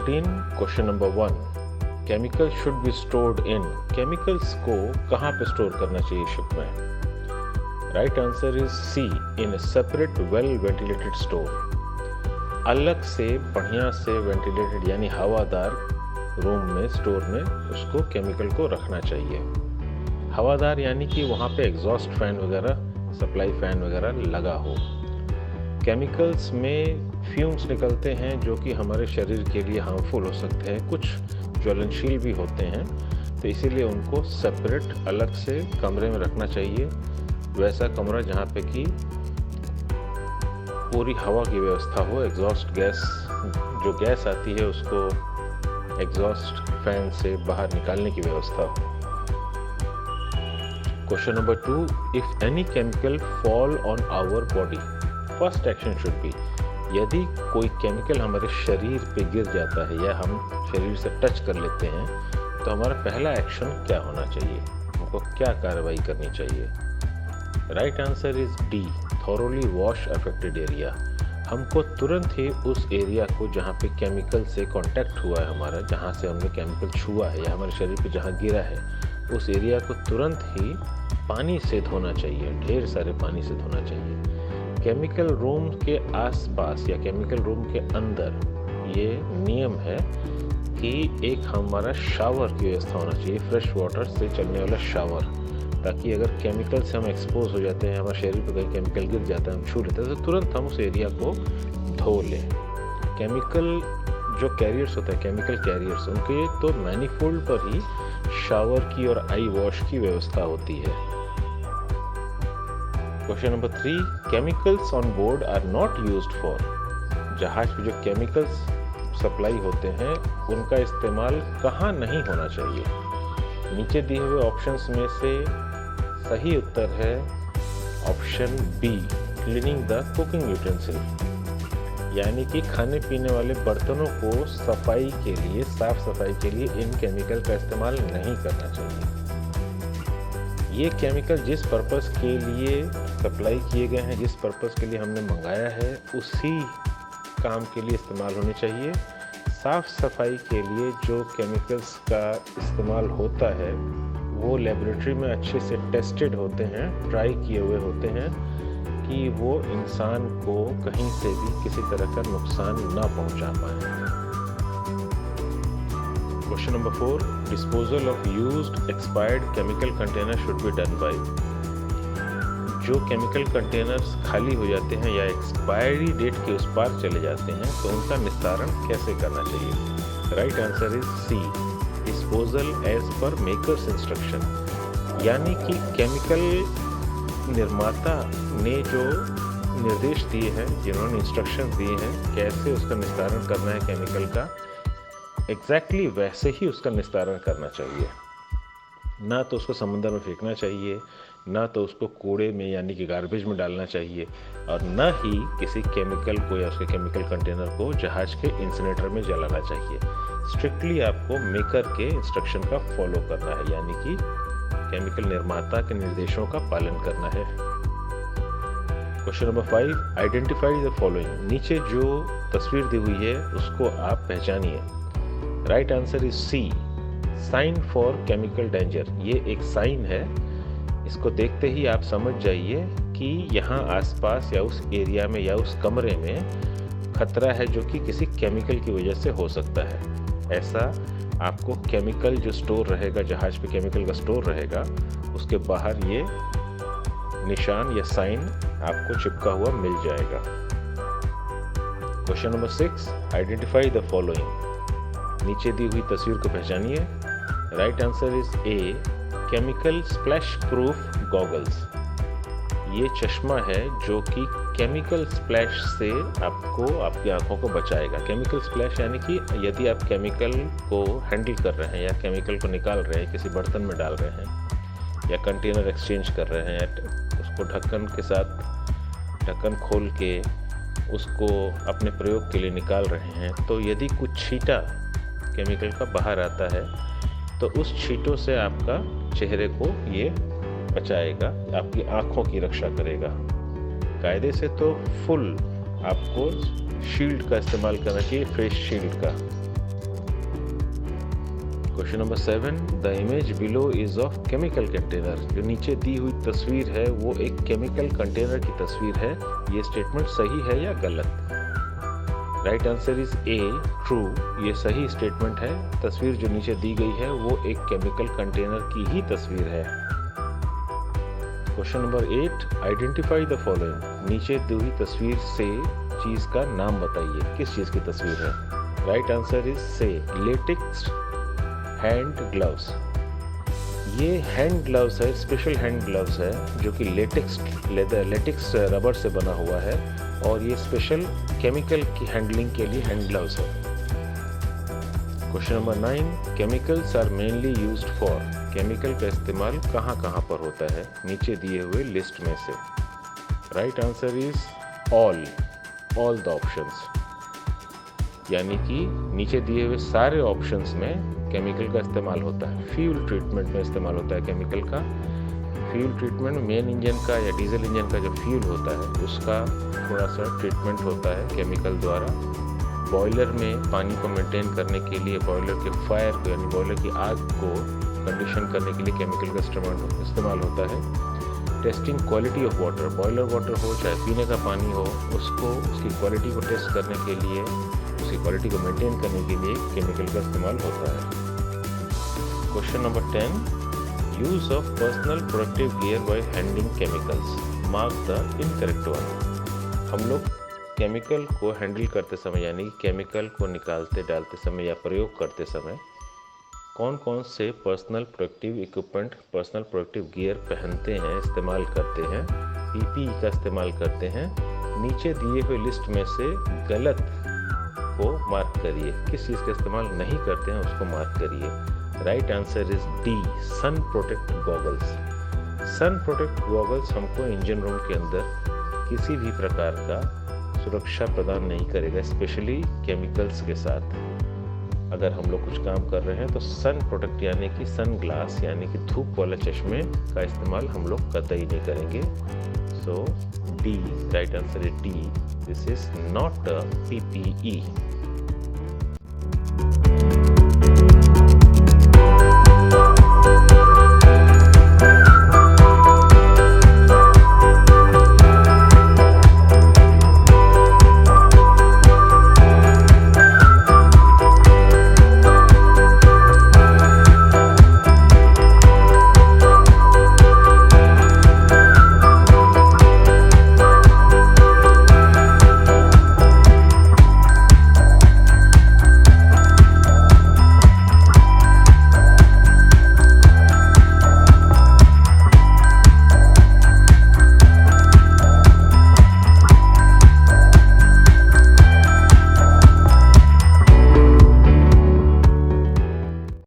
14 question number 1 chemical should be stored in chemicals को कहाँ पे स्टोर करना चाहिए शिप में? Right answer is C, in separate well ventilated store. अलग से बढ़िया से वेंटिलेटेड यानी हवादार रूम में स्टोर में उसको केमिकल को रखना चाहिए। हवादार यानी कि वहाँ पे एग्जॉस्ट फैन वगैरह, सप्लाई फैन वगैरह लगा हो। केमिकल्स में फ्यूम्स निकलते हैं जो कि हमारे शरीर के लिए हार्मफुल हो सकते हैं, कुछ ज्वलनशील भी होते हैं, तो इसीलिए उनको सेपरेट अलग से कमरे में रखना चाहिए। वैसा कमरा जहाँ पे कि पूरी हवा की व्यवस्था हो, एग्जॉस्ट गैस जो गैस आती है उसको एग्जॉस्ट फैन से बाहर निकालने की व्यवस्था हो। Question number 2 if any chemical fall on our body first action should be, यदि कोई केमिकल हमारे शरीर पे गिर जाता है या हम शरीर से टच कर लेते हैं तो हमारा पहला एक्शन क्या होना चाहिए, हमको क्या कार्रवाई करनी चाहिए? Right answer is D, thoroughly wash affected area. हमको तुरंत ही उस एरिया को जहाँ पे केमिकल से कांटेक्ट हुआ है हमारा, जहाँ से हमने केमिकल छुआ है या हमारे शरीर पे जहाँ गिरा है, उस एरिया को तुरंत ही पानी से धोना चाहिए, ढेर सारे पानी से धोना चाहिए। केमिकल रूम के आसपास या केमिकल रूम के अंदर ये नियम है कि एक हमारा शावर की व्यवस्था होना चाहिए, फ्रेश वाटर से चलने वाला शावर, ताकि अगर केमिकल से हम एक्सपोज हो जाते हैं, हमारे शरीर पर कहीं केमिकल गिर जाता है, हम छू लेते हैं, तो तुरंत हम उस एरिया को धो लें। केमिकल जो कैरियर्स होते हैं, केमिकल कैरियर्स, उनके तो मैनीफोल्ड पर ही शावर की और आई वॉश की व्यवस्था होती है। Question number 3 chemicals on board are not used for, जहाज पे जो केमिकल्स सप्लाई होते हैं उनका इस्तेमाल कहाँ नहीं होना चाहिए? नीचे दिए हुए ऑप्शंस में से सही उत्तर है option B, cleaning the cooking utensil, यानी कि खाने पीने वाले बर्तनों को सफाई के लिए, साफ सफाई के लिए इन केमिकल का इस्तेमाल नहीं करना चाहिए। ये केमिकल जिस पर्पस के लिए सप्लाई किए गए हैं, जिस पर्पस के लिए हमने मंगाया है, उसी काम के लिए इस्तेमाल होने चाहिए। साफ सफाई के लिए जो केमिकल्स का इस्तेमाल होता है वो लेबोरेटरी में अच्छे से टेस्टेड होते हैं, ट्राई किए हुए होते हैं कि वो इंसान को कहीं से भी किसी तरह का नुकसान ना पहुंचा पाए। Question number 4 disposal of used expired chemical container should be done by, जो केमिकल कंटेनर्स खाली हो जाते हैं या एक्सपायरी डेट के उस पार चले जाते हैं तो उनका निस्तारण कैसे करना चाहिए? Right answer is C, disposal as per makers instruction, यानी कि केमिकल निर्माता ने जो निर्देश दिए हैं, जिन्होंने इंस्ट्रक्शन दिए हैं कैसे उसका निस्तारण करना है केमिकल का, एग्जैक्टली वैसे ही उसका निस्तारण करना चाहिए। ना तो उसको समुद्र में फेंकना चाहिए, ना तो उसको कूड़े में यानी कि गार्बेज में डालना चाहिए, और न ही किसी केमिकल को या उसके केमिकल कंटेनर को जहाज के इंसिनेटर में जलाना चाहिए। स्ट्रिक्टली आपको मेकर के इंस्ट्रक्शन का फॉलो करना है, यानी कि केमिकल निर्माता के निर्देशों का पालन करना है। Question number 5 identify the following, नीचे जो तस्वीर दी हुई है उसको आप पहचानिए। Right answer is C, sign for chemical danger. ये एक साइन है, इसको देखते ही आप समझ जाइए कि यहाँ आसपास या उस एरिया में या उस कमरे में खतरा है जो कि किसी केमिकल की वजह से हो सकता है। ऐसा आपको केमिकल जो स्टोर रहेगा, जहाज पे केमिकल का स्टोर रहेगा, उसके बाहर ये निशान या साइन आपको चिपका हुआ मिल जाएगा। Question number 6 identify the following, नीचे दी हुई तस्वीर को पहचानिए। Right answer is A, chemical splash proof goggles. ये चश्मा है जो कि केमिकल स्प्लैश से आपको आपकी आंखों को बचाएगा। केमिकल स्प्लैश यानी कि यदि आप केमिकल को हैंडल कर रहे हैं या केमिकल को निकाल रहे हैं, किसी बर्तन में डाल रहे हैं या कंटेनर एक्सचेंज कर रहे हैं, उसको ढक्कन के साथ ढक्कन खोल के उसको अपने प्रयोग के लिए निकाल रहे हैं, तो यदि कुछ छींटा केमिकल का बाहर आता है तो उस छींटों से आपका चेहरे को ये बचाएगा, आपकी आंखों की रक्षा करेगा। कायदे से तो फुल आपको शील्ड का इस्तेमाल करना चाहिए, फेस शील्ड का। Question number 7, the image below is of chemical container. जो नीचे दी हुई तस्वीर है वो एक केमिकल कंटेनर की तस्वीर है। ये स्टेटमेंट सही है या गलत? Right answer is A, true. ये सही स्टेटमेंट है। तस्वीर जो नीचे दी गई है वो एक केमिकल कंटेनर की ही तस्वीर है। Question number 8, identify the following. नीचे दी हुई तस्वीर से चीज का नाम बताइए, किस चीज की तस्वीर है? राइट आंसर इज से, लेटेक्स हैंड ग्लव्स। ये हैंड ग्लव्स है, स्पेशल हैंड ग्लव्स है जो कि लेटेक्स रबर से बना हुआ है और ये स्पेशल केमिकल की हैंडलिंग के लिए हैंड ग्लव्स है। Question number 9, chemicals are mainly used for. Chemical का इस्तेमाल कहाँ कहाँ पर होता है नीचे दिए हुए लिस्ट में से? Right answer is all the options, यानी कि नीचे दिए हुए सारे ऑप्शंस में केमिकल का इस्तेमाल होता है। फ्यूल ट्रीटमेंट में इस्तेमाल होता है केमिकल का। फ्यूल ट्रीटमेंट मेन इंजन का या डीजल इंजन का जो फ्यूल होता है उसका थोड़ा सा ट्रीटमेंट होता है केमिकल द्वारा। बॉयलर में पानी को मेंटेन करने के लिए बॉयलर के फायर को यानी बॉयलर की आग को कंडीशन करने के लिए केमिकल का इस्तेमाल होता है। Testing quality of water, boiler water हो चाहे पीने का पानी हो, उसकी क्वालिटी को टेस्ट करने के लिए, उसकी क्वालिटी को मेंटेन करने के लिए केमिकल का इस्तेमाल होता है। Question number 10, use of personal productive gear while handling chemicals. Mark the incorrect one. हम लोग केमिकल को हैंडल करते समय यानी केमिकल को निकालते डालते समय या प्रयोग करते समय कौन कौन से personal productive equipment, personal productive gear पहनते हैं, इस्तेमाल करते हैं, पीपीई का इस्तेमाल करते हैं? नीचे दिए हुए लिस्ट में से गलत को मार्क करिए। किस चीज़ का इस्तेमाल नहीं करते हैं उसको मार्क करिए। Right answer is D, sun protect goggles. Sun protect goggles हमको इंजन रूम के अंदर किसी भी प्रकार का सुरक्षा प्रदान नहीं करेगा, स्पेशली केमिकल्स के साथ। अगर हम लोग कुछ काम कर रहे हैं तो सन प्रोटेक्ट यानी कि सन ग्लास यानी कि धूप वाले चश्मे का इस्तेमाल हम लोग कतई नहीं करेंगे। So D, right answer is D, this is not a PPE.